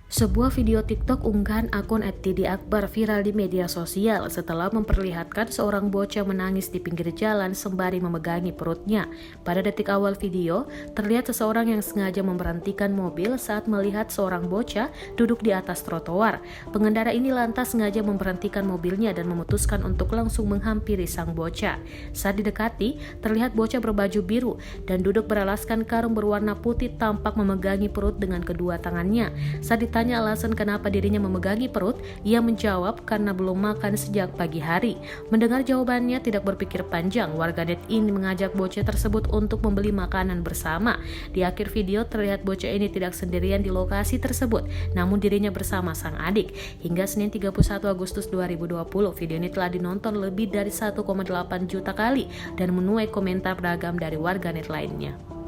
Sebuah video TikTok unggahan akun @tidiakbar viral di media sosial setelah memperlihatkan seorang bocah menangis di pinggir jalan sembari memegangi perutnya. Pada detik awal video, terlihat seseorang yang sengaja memberhentikan mobil saat melihat seorang bocah duduk di atas trotoar. Pengendara ini lantas sengaja memberhentikan mobilnya dan memutuskan untuk langsung menghampiri sang bocah. Saat didekati, terlihat bocah berbaju biru dan duduk beralaskan karung berwarna putih tampak memegangi perut dengan kedua tangannya. Saat ditanya alasan kenapa dirinya memegangi perut, ia menjawab karena belum makan sejak pagi hari. Mendengar jawabannya tidak berpikir panjang, warganet ini mengajak bocah tersebut untuk membeli makanan bersama. Di akhir video terlihat bocah ini tidak sendirian di lokasi tersebut, namun dirinya bersama sang adik. Hingga Senin 31 Agustus 2020, video ini telah dinonton lebih dari 1,8 juta kali dan menuai komentar beragam dari warganet lainnya.